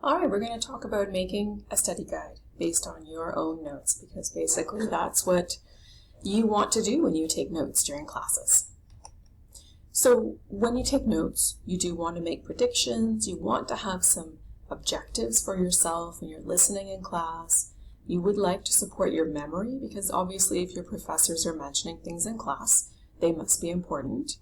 All right, we're going to talk about making a study guide based on your own notes, because basically that's what you want to do when you take notes during classes. So when you take notes, you do want to make predictions. You want to have some objectives for yourself when you're listening in class. You would like to support your memory, because obviously if your professors are mentioning things in class, they must be important.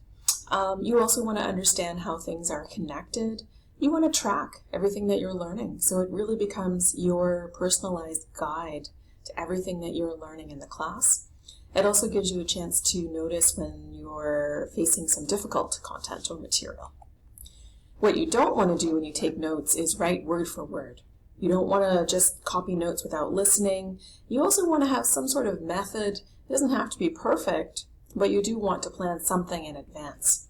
You also want to understand how things are connected. You want to track everything that you're learning, so it really becomes your personalized guide to everything that you're learning in the class. It also gives you a chance to notice when you're facing some difficult content or material. What you don't want to do when you take notes is write word for word. You don't want to just copy notes without listening. You also want to have some sort of method. It doesn't have to be perfect, but you do want to plan something in advance.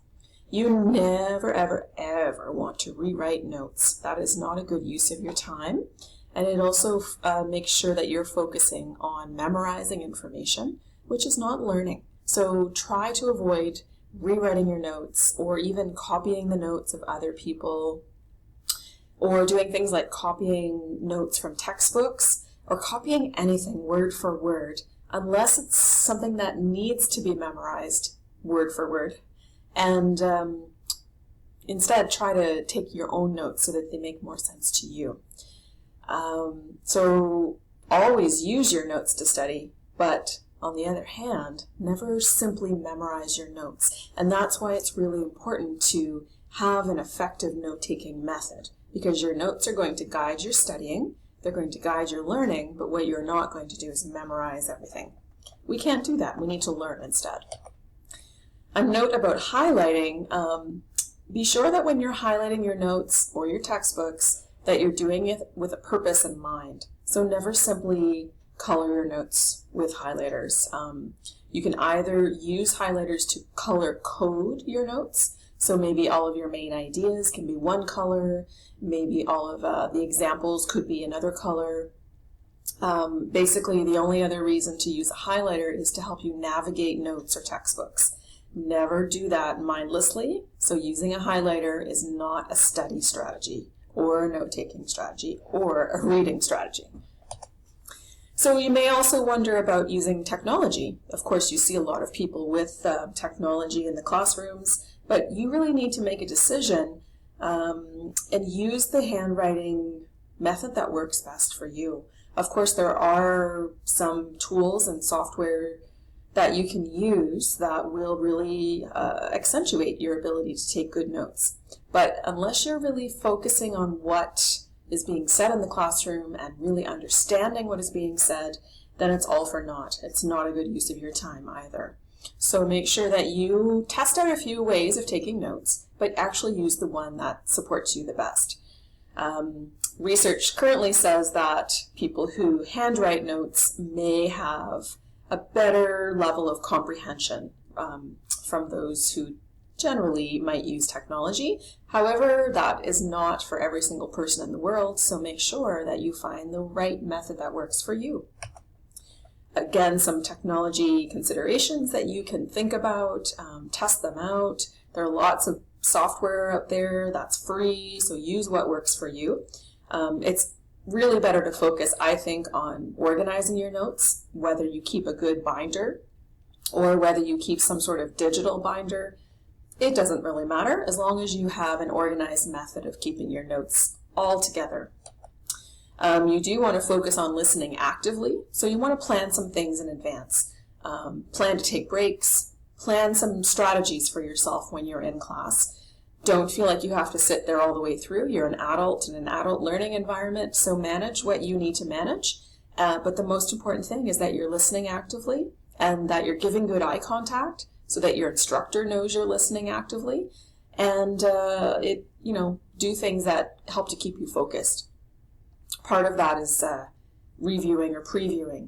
You never, ever, ever want to rewrite notes. That is not a good use of your time. And it also makes sure that you're focusing on memorizing information, which is not learning. So try to avoid rewriting your notes or even copying the notes of other people, or doing things like copying notes from textbooks or copying anything word for word, unless it's something that needs to be memorized word for word. And instead try to take your own notes so that they make more sense to you. So always use your notes to study, but on the other hand, never simply memorize your notes. And that's why it's really important to have an effective note-taking method, because your notes are going to guide your studying, they're going to guide your learning, but what you're not going to do is memorize everything. We can't do that. We need to learn instead. A note about highlighting, be sure that when you're highlighting your notes or your textbooks that you're doing it with a purpose in mind. So never simply color your notes with highlighters. You can either use highlighters to color code your notes. So maybe all of your main ideas can be one color, maybe all of the examples could be another color. Basically, the only other reason to use a highlighter is to help you navigate notes or textbooks. Never do that mindlessly. So using a highlighter is not a study strategy or a note-taking strategy or a reading strategy. So you may also wonder about using technology. Of course, you see a lot of people with technology in the classrooms, but you really need to make a decision and use the handwriting method that works best for you. Of course, there are some tools and software that you can use that will really accentuate your ability to take good notes. But unless you're really focusing on what is being said in the classroom and really understanding what is being said, then it's all for naught. It's not a good use of your time either. So make sure that you test out a few ways of taking notes, but actually use the one that supports you the best. Research currently says that people who handwrite notes may have a better level of comprehension from those who generally might use technology. However, that is not for every single person in the world, so make sure that you find the right method that works for you. Again, some technology considerations that you can think about, test them out. There are lots of software out there that's free, so use what works for you. It's really better to focus, I think, on organizing your notes, whether you keep a good binder or whether you keep some sort of digital binder. It doesn't really matter as long as you have an organized method of keeping your notes all together. You do want to focus on listening actively, so you want to plan some things in advance. Plan to take breaks, plan some strategies for yourself when you're in class. Don't feel like you have to sit there all the way through. You're an adult in an adult learning environment, so manage what you need to manage. But the most important thing is that you're listening actively and that you're giving good eye contact so that your instructor knows you're listening actively. And do things that help to keep you focused. Part of that is reviewing or previewing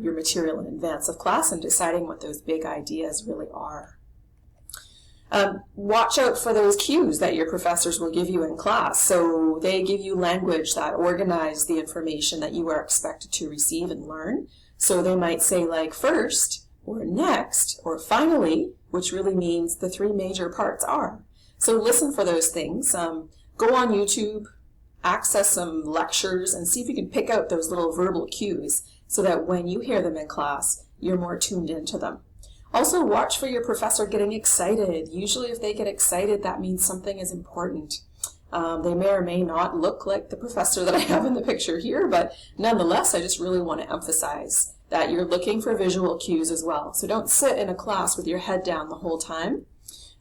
your material in advance of class and deciding what those big ideas really are. Watch out for those cues that your professors will give you in class. So they give you language that organizes the information that you are expected to receive and learn. So they might say like first, or next, or finally, which really means the three major parts are. So listen for those things. Go on YouTube, access some lectures and see if you can pick out those little verbal cues so that when you hear them in class, you're more tuned into them. Also, watch for your professor getting excited. Usually if they get excited, that means something is important. They may or may not look like the professor that I have in the picture here, but nonetheless, I just really want to emphasize that you're looking for visual cues as well. So don't sit in a class with your head down the whole time.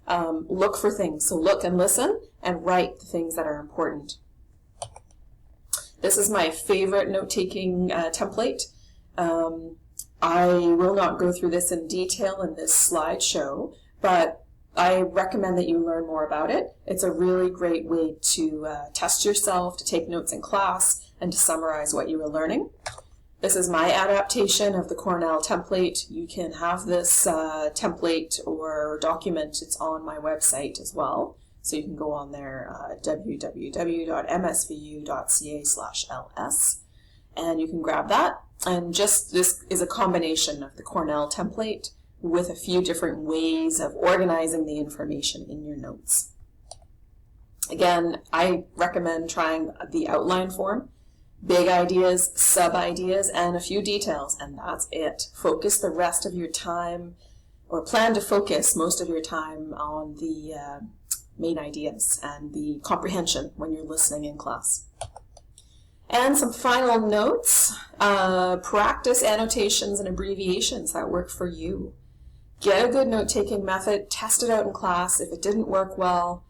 Look for things. So look and listen and write the things that are important. This is my favorite note-taking template. I will not go through this in detail in this slideshow, but I recommend that you learn more about it. It's a really great way to test yourself, to take notes in class, and to summarize what you were learning. This is my adaptation of the Cornell template. You can have this template or document. It's on my website as well. So you can go on there, www.msvu.ca/ls, and you can grab that. And just this is a combination of the Cornell template with a few different ways of organizing the information in your notes. Again, I recommend trying the outline form. Big ideas, sub-ideas, and a few details, and that's it. Focus the rest of your time, or plan to focus most of your time on the main ideas and the comprehension when you're listening in class. And some final notes. Practice annotations and abbreviations that work for you. Get a good note-taking method, test it out in class. If it didn't work well,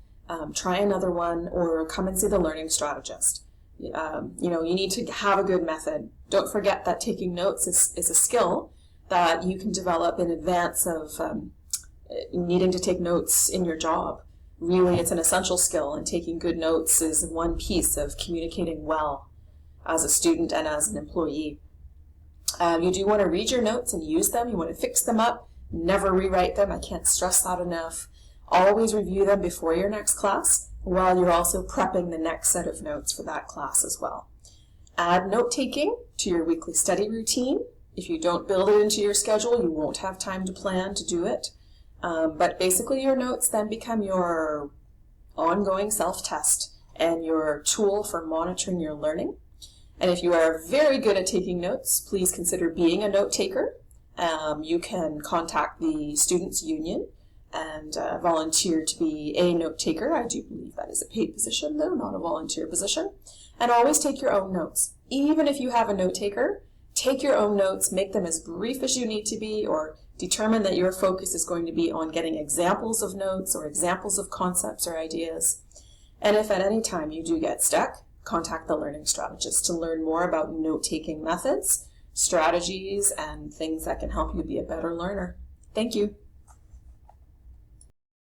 try another one, or come and see the learning strategist. You need to have a good method. Don't forget that taking notes is a skill that you can develop in advance of needing to take notes in your job. Really, it's an essential skill, and taking good notes is one piece of communicating well as a student and as an employee. You do want to read your notes and use them. You want to fix them up. Never rewrite them. I can't stress that enough. Always review them before your next class, while you're also prepping the next set of notes for that class as well. Add note-taking to your weekly study routine. If you don't build it into your schedule, you won't have time to plan to do it. But basically your notes then become your ongoing self-test and your tool for monitoring your learning. And if you are very good at taking notes, please consider being a note-taker. You can contact the Students' Union and volunteer to be a note-taker. I do believe that is a paid position, though, not a volunteer position. And always take your own notes. Even if you have a note-taker, take your own notes, make them as brief as you need to be, or determine that your focus is going to be on getting examples of notes or examples of concepts or ideas. And if at any time you do get stuck, contact the learning strategist to learn more about note-taking methods, strategies, and things that can help you be a better learner. Thank you.